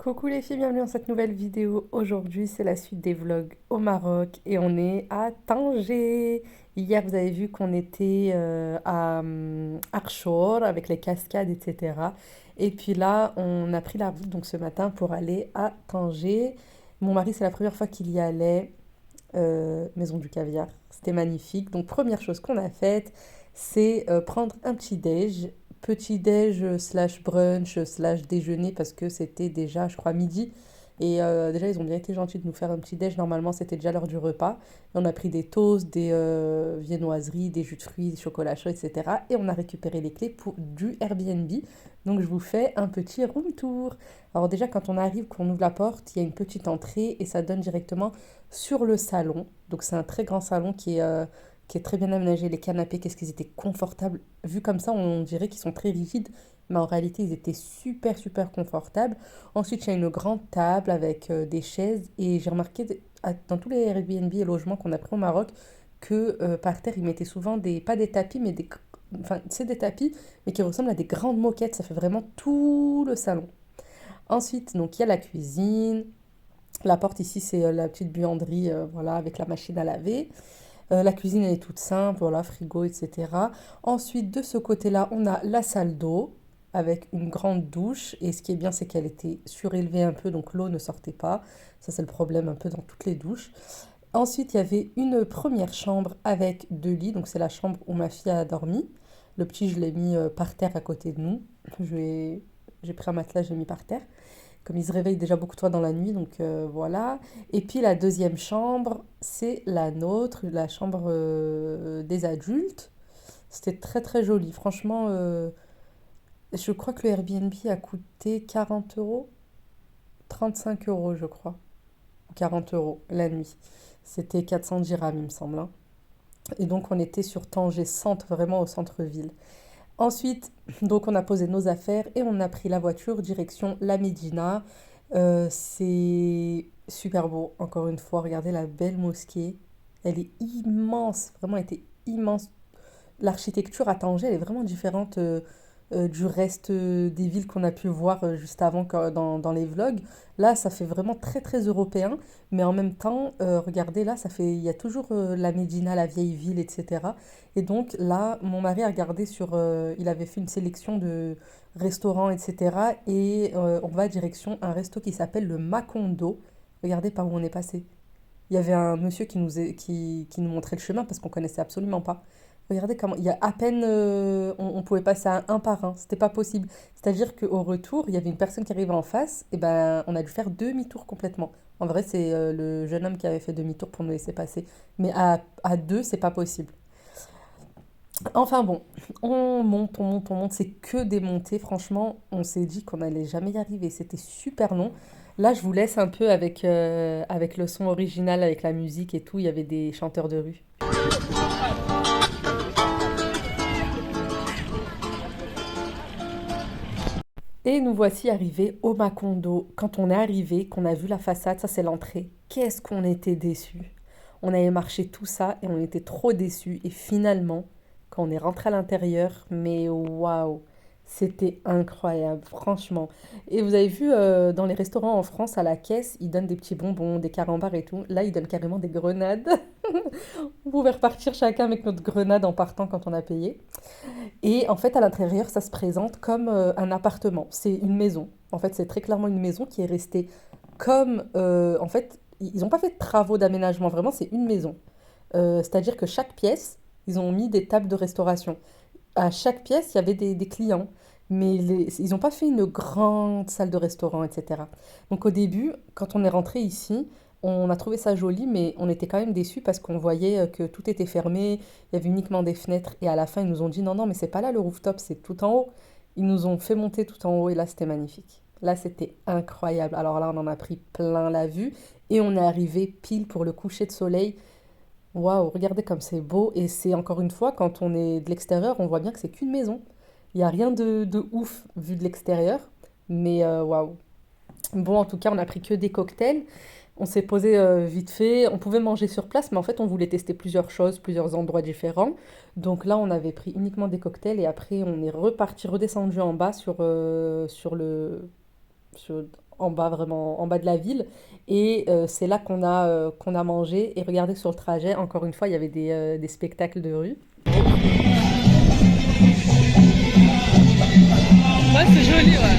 Coucou les filles, bienvenue dans cette nouvelle vidéo. Aujourd'hui, c'est la suite des vlogs au Maroc et on est à Tanger. Hier, vous avez vu qu'on était à Archor avec les cascades, etc. Et puis là, on a pris la route donc ce matin pour aller à Tanger. Mon mari, c'est la première fois qu'il y allait. Maison du caviar. C'était magnifique. Donc, première chose qu'on a faite, c'est prendre un petit déj slash brunch slash déjeuner parce que c'était déjà, je crois, midi. Et déjà, ils ont bien été gentils de nous faire un petit déj. Normalement, c'était déjà l'heure du repas. Et on a pris des toasts, des viennoiseries, des jus de fruits, des chocolats chauds, etc. Et on a récupéré les clés du Airbnb. Donc, je vous fais un petit room tour. Alors déjà, quand on arrive, qu'on ouvre la porte, il y a une petite entrée et ça donne directement sur le salon. Donc c'est un très grand salon qui est très bien aménagé. Les canapés, qu'est-ce qu'ils étaient confortables. Vu comme ça, on dirait qu'ils sont très rigides, mais en réalité, ils étaient super, super confortables. Ensuite, il y a une grande table avec des chaises. Et j'ai remarqué dans tous les Airbnb et logements qu'on a pris au Maroc que par terre, ils mettaient souvent pas des tapis, mais des... Enfin, c'est des tapis, mais qui ressemblent à des grandes moquettes. Ça fait vraiment tout le salon. Ensuite, donc, il y a la cuisine. La porte ici, c'est la petite buanderie, voilà, avec la machine à laver. La cuisine, elle est toute simple, voilà, frigo, etc. Ensuite, de ce côté-là, on a la salle d'eau avec une grande douche. Et ce qui est bien, c'est qu'elle était surélevée un peu, donc l'eau ne sortait pas. Ça, c'est le problème un peu dans toutes les douches. Ensuite, il y avait une première chambre avec deux lits. Donc, c'est la chambre où ma fille a dormi. Le petit, je l'ai mis par terre à côté de nous. J'ai pris un matelas, j'ai mis par terre comme il se réveille déjà beaucoup de fois dans la nuit, donc voilà. Et puis la deuxième chambre, c'est la nôtre, la chambre des adultes. C'était très très joli. Franchement, je crois que le Airbnb a coûté 40 euros, 35 euros je crois, 40 euros la nuit. C'était 400 dirhams il me semble, hein. Et donc on était sur Tanger Centre, vraiment au centre-ville. Ensuite, donc on a posé nos affaires et on a pris la voiture direction la Médina. C'est super beau, encore une fois. Regardez la belle mosquée. Elle est immense, vraiment, elle était immense. L'architecture à Tanger, elle est vraiment différente du reste des villes qu'on a pu voir juste avant dans les vlogs. Là, ça fait vraiment très très européen, mais en même temps, regardez là, il y a toujours la Médina, la vieille ville, etc. Et donc là, mon mari a regardé il avait fait une sélection de restaurants, etc. Et on va direction un resto qui s'appelle le Macondo. Regardez par où on est passé. Il y avait un monsieur qui nous montrait le chemin parce qu'on connaissait absolument pas. Regardez comment, il y a à peine, on pouvait passer à un par un, c'était pas possible. C'est-à-dire qu'au retour, il y avait une personne qui arrivait en face, et ben on a dû faire demi-tour complètement. En vrai, c'est le jeune homme qui avait fait demi-tour pour nous laisser passer. Mais à deux, c'est pas possible. Enfin bon, on monte, on monte, on monte, c'est que des montées. Franchement, on s'est dit qu'on allait jamais y arriver. C'était super long. Là, je vous laisse un peu avec le son original, avec la musique et tout. Il y avait des chanteurs de rue. Et nous voici arrivés au Macondo. Quand on est arrivé, qu'on a vu la façade, ça c'est l'entrée. Qu'est-ce qu'on était déçus. On avait marché tout ça et on était trop déçus. Et finalement, quand on est rentré à l'intérieur, mais waouh, c'était incroyable, franchement. Et vous avez vu dans les restaurants en France, à la caisse, ils donnent des petits bonbons, des carambars et tout. Là, ils donnent carrément des grenades. On pouvait repartir chacun avec notre grenade en partant quand on a payé. Et en fait, à l'intérieur, ça se présente comme un appartement. C'est une maison. En fait, c'est très clairement une maison qui est restée comme... en fait, ils n'ont pas fait de travaux d'aménagement, vraiment, c'est une maison. C'est-à-dire que chaque pièce, ils ont mis des tables de restauration. À chaque pièce, il y avait des clients. Mais ils n'ont pas fait une grande salle de restaurant, etc. Donc au début, quand on est rentré ici, on a trouvé ça joli, mais on était quand même déçus parce qu'on voyait que tout était fermé, il y avait uniquement des fenêtres. Et à la fin, ils nous ont dit non, non, mais c'est pas là le rooftop, c'est tout en haut. Ils nous ont fait monter tout en haut et là, c'était magnifique. Là, c'était incroyable. Alors là, on en a pris plein la vue et on est arrivé pile pour le coucher de soleil. Waouh, regardez comme c'est beau. Et c'est encore une fois, quand on est de l'extérieur, on voit bien que c'est qu'une maison. Il n'y a rien de ouf vu de l'extérieur. Mais waouh. Bon, en tout cas, on a pris que des cocktails. On s'est posé vite fait. On pouvait manger sur place, mais en fait, on voulait tester plusieurs choses, plusieurs endroits différents. Donc là, on avait pris uniquement des cocktails et après, on est reparti, redescendu en bas sur en bas, vraiment en bas de la ville. Et c'est là qu'on a mangé. Et regardez sur le trajet, encore une fois, il y avait des spectacles de rue. Ouais, c'est joli, ouais.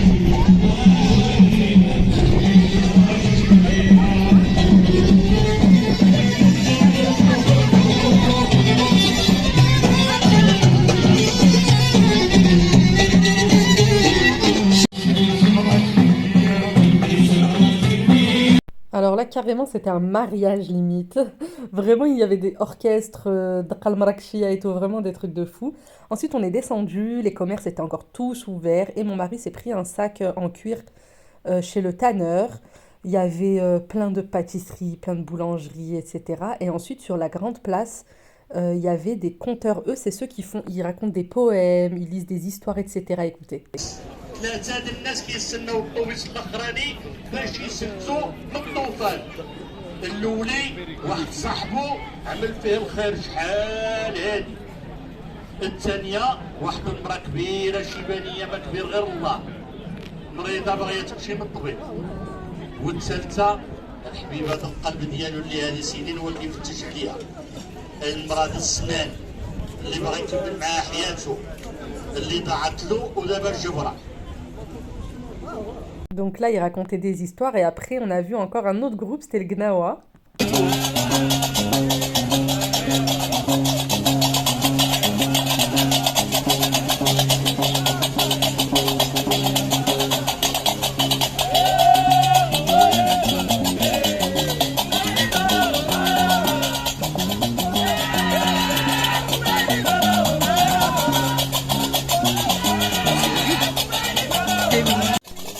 Alors là, carrément, c'était un mariage limite. Vraiment, il y avait des orchestres, Daqal Marrakechia et tout, vraiment des trucs de fou. Ensuite, on est descendu, les commerces étaient encore tous ouverts et mon mari s'est pris un sac en cuir chez le tanneur. Il y avait plein de pâtisseries, plein de boulangeries, etc. Et ensuite, sur la grande place, il y avait des conteurs. Eux, c'est ceux qui font, ils racontent des poèmes, ils lisent des histoires, etc. Écoutez. ثلاثة د الناس كيستناو الطوبيس الاخراني باش يسدوا من الطوفان. الاولي واحد صاحبو عمل فيه الخير شحال هادي. الثانية واحد المرأة كبيرة شيبانية ما كبير غير الله. مريضة باغية تمشي من الطبيب. والثالثة الحبيبة القلب ديالو اللي هذه سنين هو اللي يفتش عليها. المرأة د السنان اللي باغي يكمل معاها حياته اللي ضاعت له ودابا الجبرة. Donc là, il racontait des histoires et après, on a vu encore un autre groupe, c'était le Gnawa.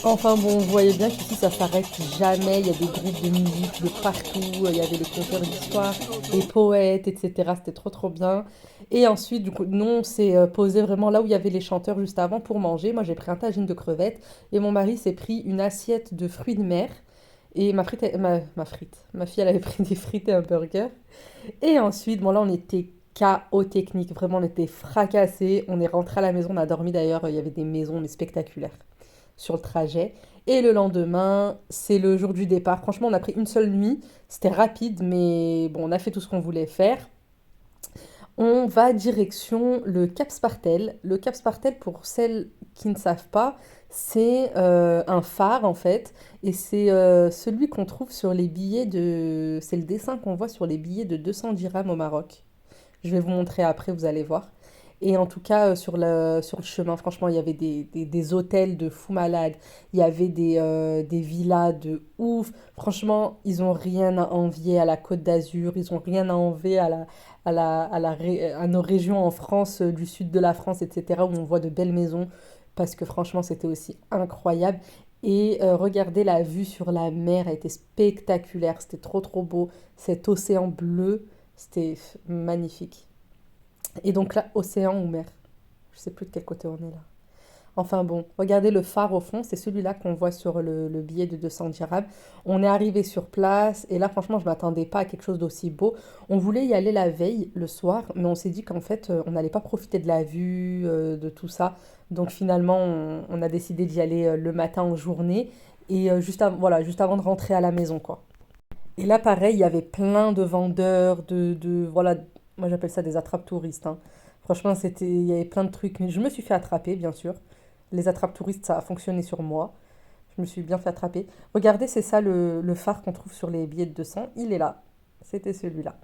Enfin bon, vous voyez bien qu'ici ça s'arrête jamais, il y a des groupes de musique de partout, il y avait les conteurs d'histoire, les poètes, etc. C'était trop trop bien. Et ensuite, du coup, nous on s'est posé vraiment là où il y avait les chanteurs juste avant pour manger. Moi j'ai pris un tagine de crevettes et mon mari s'est pris une assiette de fruits de mer. Et ma fille elle avait pris des frites et un burger. Et ensuite, bon là on était KO technique, vraiment on était fracassés. On est rentré à la maison, on a dormi d'ailleurs, il y avait des maisons mais spectaculaires sur le trajet. Et le lendemain, c'est le jour du départ. Franchement, on a pris une seule nuit. C'était rapide, mais bon, on a fait tout ce qu'on voulait faire. On va direction le Cap Spartel. Le Cap Spartel, pour celles qui ne savent pas, c'est un phare en fait. Et c'est celui qu'on trouve sur les billets de... C'est le dessin qu'on voit sur les billets de 200 dirhams au Maroc. Je vais vous montrer après, vous allez voir. Et en tout cas, sur le chemin, franchement, il y avait des hôtels de fous malades. Il y avait des villas de ouf. Franchement, ils ont rien à envier à la Côte d'Azur. Ils ont rien à envier à nos régions en France, du sud de la France, etc., où on voit de belles maisons. Parce que franchement, c'était aussi incroyable. Et regardez, la vue sur la mer a été spectaculaire. C'était trop, trop beau. Cet océan bleu, c'était magnifique. Et donc là, océan ou mer. Je sais plus de quel côté on est là. Enfin bon, regardez le phare au fond, c'est celui-là qu'on voit sur le billet de 200 dirhams. On est arrivé sur place et là franchement je m'attendais pas à quelque chose d'aussi beau. On voulait y aller la veille, le soir, mais on s'est dit qu'en fait on n'allait pas profiter de la vue, de tout ça. Donc finalement on a décidé d'y aller le matin en journée et voilà, juste avant de rentrer à la maison quoi. Et là pareil, il y avait plein de vendeurs, voilà, moi j'appelle ça des attrape-touristes, hein. Franchement, il y avait plein de trucs. Mais je me suis fait attraper, bien sûr. Les attrape-touristes, ça a fonctionné sur moi. Je me suis bien fait attraper. Regardez, c'est ça le phare qu'on trouve sur les billets de 200. Il est là. C'était celui-là.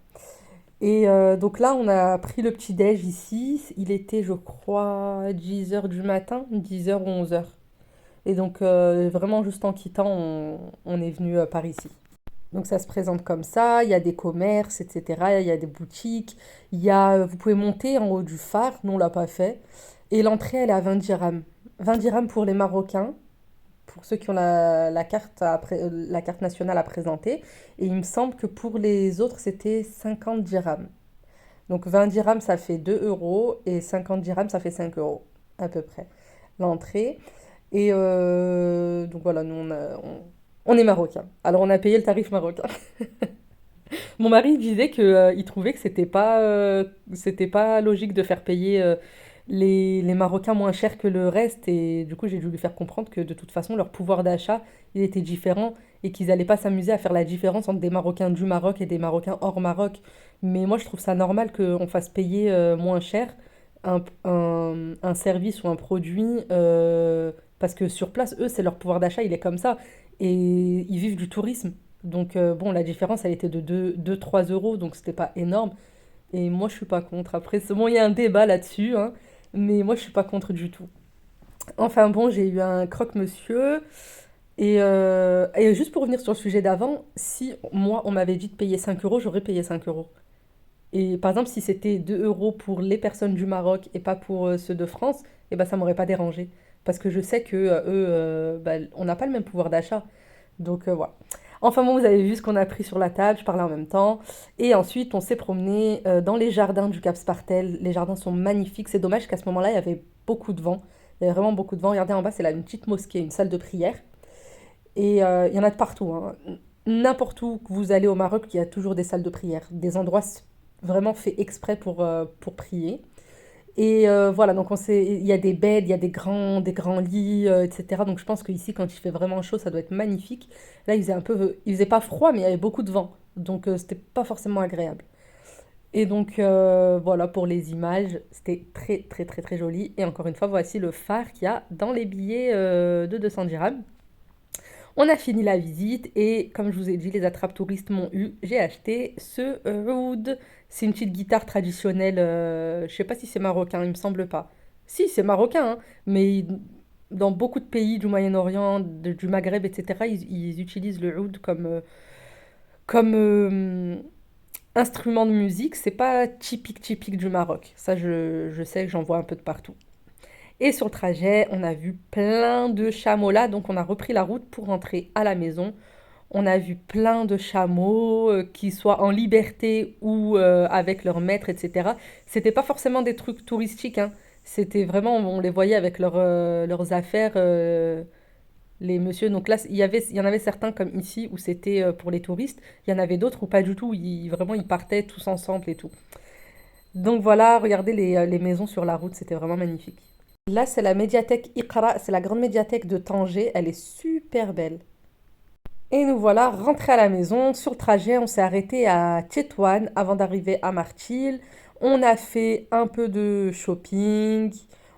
Et donc là, on a pris le petit-déj ici. Il était, je crois, 10 heures du matin, 10 heures ou 11 heures. Et donc, vraiment, juste en quittant, on est venu par ici. Donc ça se présente comme ça, il y a des commerces, etc. Il y a des boutiques, vous pouvez monter en haut du phare, nous on l'a pas fait. Et l'entrée elle est à 20 dirhams. 20 dirhams pour les Marocains, pour ceux qui ont la carte nationale à présenter. Et il me semble que pour les autres c'était 50 dirhams. Donc 20 dirhams ça fait 2 euros et 50 dirhams ça fait 5 euros à peu près. L'entrée. Et donc voilà, nous on est marocain. Alors on a payé le tarif marocain. Mon mari disait que il trouvait que c'était pas logique de faire payer les Marocains moins chers que le reste. Et du coup, j'ai dû lui faire comprendre que de toute façon, leur pouvoir d'achat, il était différent et qu'ils n'allaient pas s'amuser à faire la différence entre des Marocains du Maroc et des Marocains hors Maroc. Mais moi, je trouve ça normal qu'on fasse payer moins cher un service ou un produit parce que sur place, eux, c'est leur pouvoir d'achat, il est comme ça. Et ils vivent du tourisme. Donc, bon, la différence, elle était de 2-3 euros, donc c'était pas énorme. Et moi, je suis pas contre. Après, c'est bon, il y a un débat là-dessus, hein, mais moi, je suis pas contre du tout. Enfin bon, j'ai eu un croque-monsieur. Et juste pour revenir sur le sujet d'avant, si moi, on m'avait dit de payer 5 euros, j'aurais payé 5 euros. Et par exemple, si c'était 2 euros pour les personnes du Maroc et pas pour ceux de France, eh ben, ça m'aurait pas dérangé. Parce que je sais que eux, bah, on n'a pas le même pouvoir d'achat. Donc voilà. Enfin bon, vous avez vu ce qu'on a pris sur la table, je parlais en même temps. Et ensuite, on s'est promené dans les jardins du Cap Spartel. Les jardins sont magnifiques. C'est dommage qu'à ce moment-là, il y avait beaucoup de vent. Il y avait vraiment beaucoup de vent. Regardez en bas, c'est là une petite mosquée, une salle de prière. Et il y en a de partout, hein. N'importe où que vous allez au Maroc, il y a toujours des salles de prière. Des endroits vraiment faits exprès pour prier. Et voilà, donc il y a des beds, il y a des grands lits, etc. Donc je pense qu'ici, quand il fait vraiment chaud, ça doit être magnifique. Là, il faisait pas froid, mais il y avait beaucoup de vent. Donc c'était pas forcément agréable. Et donc voilà pour les images, c'était très très très très joli. Et encore une fois, voici le phare qu'il y a dans les billets de 200 dirhams. On a fini la visite et comme je vous ai dit, les attrape-touristes m'ont eu. J'ai acheté ce oud. C'est une petite guitare traditionnelle. Je sais pas si c'est marocain, il me semble pas. Si, c'est marocain, hein, mais dans beaucoup de pays du Moyen-Orient, du Maghreb, etc., ils utilisent le oud comme instrument de musique. C'est pas typique typique du Maroc. Ça, je sais que j'en vois un peu de partout. Et sur le trajet, on a vu plein de chameaux là, donc on a repris la route pour rentrer à la maison. On a vu plein de chameaux, qui soient en liberté ou avec leur maître, etc. C'était pas forcément des trucs touristiques, hein. C'était vraiment, on les voyait avec leurs affaires, les messieurs. Donc là, il y en avait certains comme ici où c'était pour les touristes. Il y en avait d'autres où pas du tout. Vraiment, ils partaient tous ensemble et tout. Donc voilà, regardez les maisons sur la route, c'était vraiment magnifique. Là, c'est la médiathèque Iqra, c'est la grande médiathèque de Tanger. Elle est super belle. Et nous voilà rentrés à la maison. Sur le trajet, on s'est arrêté à Tétouan avant d'arriver à Martil. On a fait un peu de shopping.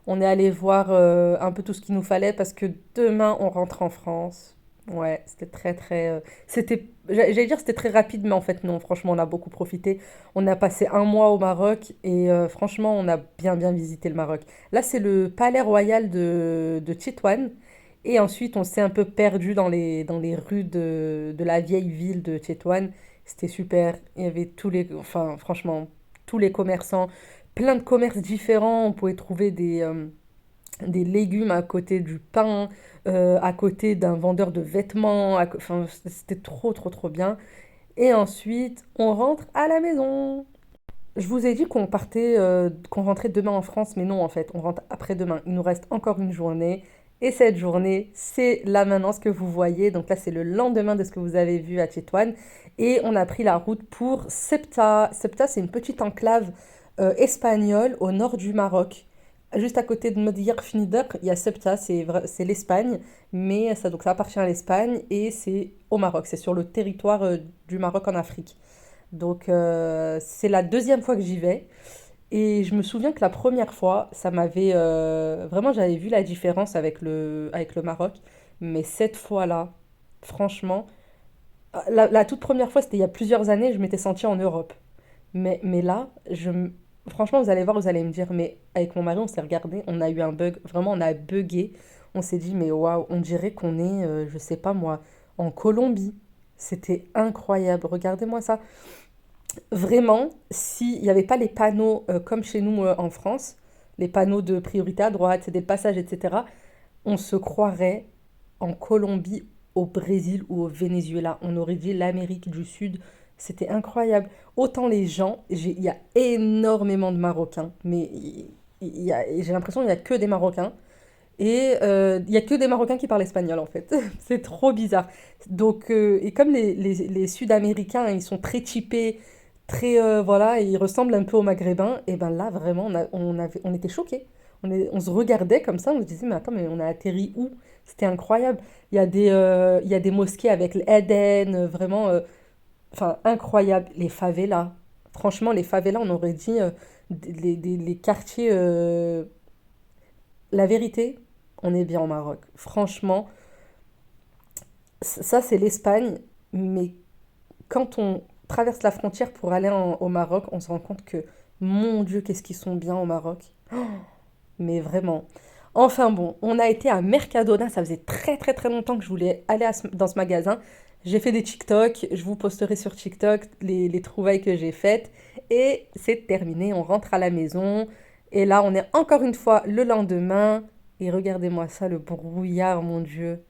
On est allé voir un peu tout ce qu'il nous fallait parce que demain, on rentre en France. Ouais, c'était très très... j'allais dire c'était très rapide, mais en fait non, franchement, on a beaucoup profité. On a passé un mois au Maroc et franchement, on a bien bien visité le Maroc. Là, c'est le palais royal de Tétouan. Et ensuite, on s'est un peu perdu dans les rues de la vieille ville de Tétouan. C'était super. Il y avait enfin, franchement, tous les commerçants, plein de commerces différents. On pouvait trouver des légumes à côté du pain, à côté d'un vendeur de vêtements. Enfin, c'était trop, trop, trop bien. Et ensuite, on rentre à la maison. Je vous ai dit qu'on rentrait demain en France, mais non, en fait, on rentre après-demain. Il nous reste encore une journée. Et cette journée, c'est là maintenant ce que vous voyez. Donc là, c'est le lendemain de ce que vous avez vu à Tétouan. Et on a pris la route pour Ceuta. Ceuta, c'est une petite enclave espagnole au nord du Maroc. Juste à côté de Mdir Fnider, il y a Ceuta, c'est l'Espagne. Mais donc ça appartient à l'Espagne et c'est au Maroc. C'est sur le territoire du Maroc en Afrique. Donc c'est la deuxième fois que j'y vais. Et je me souviens que la première fois, ça m'avait... vraiment, j'avais vu la différence avec le Maroc. Mais cette fois-là, franchement, la toute première fois, c'était il y a plusieurs années, je m'étais sentie en Europe. Mais là, franchement, vous allez voir, vous allez me dire, mais avec mon mari, on s'est regardé, on a eu un bug. Vraiment, on a bugué. On s'est dit, mais waouh, on dirait qu'on est, je sais pas moi, en Colombie. C'était incroyable. Regardez-moi ça. Vraiment, s'il n'y avait pas les panneaux comme chez nous en France, les panneaux de priorité à droite, c'est des passages, etc., on se croirait en Colombie, au Brésil ou au Venezuela. On aurait dit l'Amérique du Sud. C'était incroyable. Autant les gens, il y a énormément de Marocains, mais j'ai l'impression qu'il n'y a que des Marocains. Et il n'y a que des Marocains qui parlent espagnol en fait. C'est trop bizarre. Donc, et comme les Sud-Américains, ils sont très typés, très, voilà, ils ressemblent un peu aux Maghrébins, et ben là, vraiment, on était choqués. On se regardait comme ça, on se disait, mais attends, mais on a atterri où? C'était incroyable. Il y a des mosquées avec l'Éden, vraiment, enfin, incroyable. Les favelas. Franchement, les favelas, on aurait dit les quartiers. La vérité, on est bien au Maroc. Franchement, ça, c'est l'Espagne, mais quand on traverse la frontière pour aller au Maroc, on se rend compte que, mon Dieu, qu'est-ce qu'ils sont bien au Maroc. Mais vraiment. Enfin bon, on a été à Mercadona, ça faisait très très très longtemps que je voulais aller dans ce magasin. J'ai fait des TikTok, je vous posterai sur TikTok les trouvailles que j'ai faites. Et c'est terminé, on rentre à la maison. Et là, on est encore une fois le lendemain. Et regardez-moi ça, le brouillard, mon Dieu.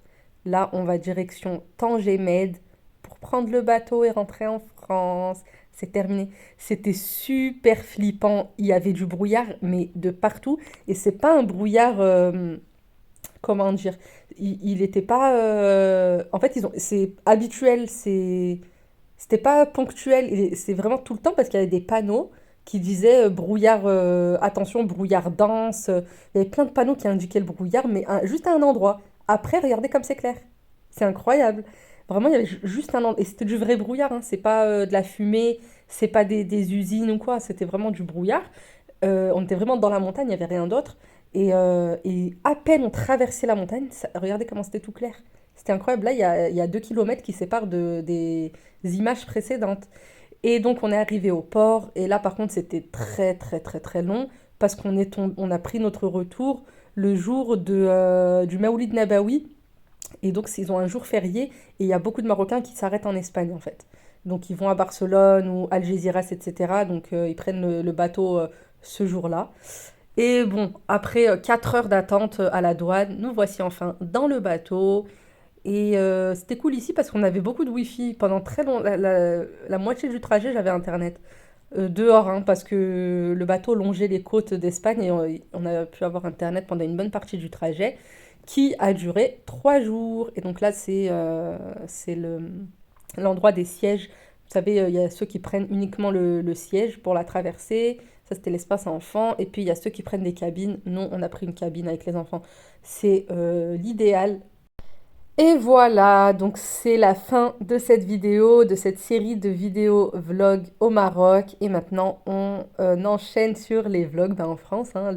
Là, on va direction Tanger-Med pour prendre le bateau et rentrer en France. C'est terminé. C'était super flippant. Il y avait du brouillard, mais de partout. Et c'est pas un brouillard, comment dire, il était pas. En fait, c'est habituel, c'était pas ponctuel. C'est vraiment tout le temps parce qu'il y avait des panneaux qui disaient brouillard, attention, brouillard dense. Il y avait plein de panneaux qui indiquaient le brouillard, mais juste à un endroit. Après, regardez comme c'est clair. C'est incroyable. Vraiment, il y avait juste un endroit. Et c'était du vrai brouillard, hein. C'est pas de la fumée, c'est pas des usines ou quoi. C'était vraiment du brouillard. On était vraiment dans la montagne, il n'y avait rien d'autre. Et à peine on traversait la montagne, regardez comment c'était tout clair. C'était incroyable. Là, il y a 2 kilomètres qui séparent des images précédentes. Et donc, on est arrivé au port. Et là, par contre, c'était très, très, très, très long parce on a pris notre retour le jour du Maoulid Nabawi. Et donc, ils ont un jour férié et il y a beaucoup de Marocains qui s'arrêtent en Espagne, en fait. Donc, ils vont à Barcelone ou Algeciras, etc. Donc, ils prennent le bateau ce jour-là. Et bon, après 4 heures d'attente à la douane, nous voici enfin dans le bateau. Et c'était cool ici parce qu'on avait beaucoup de wifi. Pendant très longtemps, la moitié du trajet, j'avais internet. Dehors, hein, parce que le bateau longeait les côtes d'Espagne et on a pu avoir internet pendant une bonne partie du trajet qui a duré 3 jours. Et donc là, c'est l'endroit des sièges. Vous savez, il y a ceux qui prennent uniquement le siège pour la traversée. Ça, c'était l'espace enfant. Et puis, il y a ceux qui prennent des cabines. Nous, on a pris une cabine avec les enfants. C'est l'idéal. Et voilà, donc c'est la fin de cette vidéo, de cette série de vidéos vlogs au Maroc. Et maintenant, on enchaîne sur les vlogs en France, hein.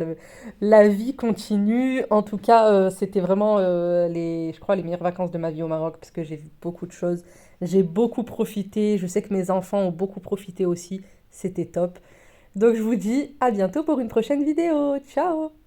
La vie continue. En tout cas, c'était vraiment, je crois, les meilleures vacances de ma vie au Maroc parce que j'ai vu beaucoup de choses. J'ai beaucoup profité. Je sais que mes enfants ont beaucoup profité aussi. C'était top. Donc je vous dis à bientôt pour une prochaine vidéo. Ciao!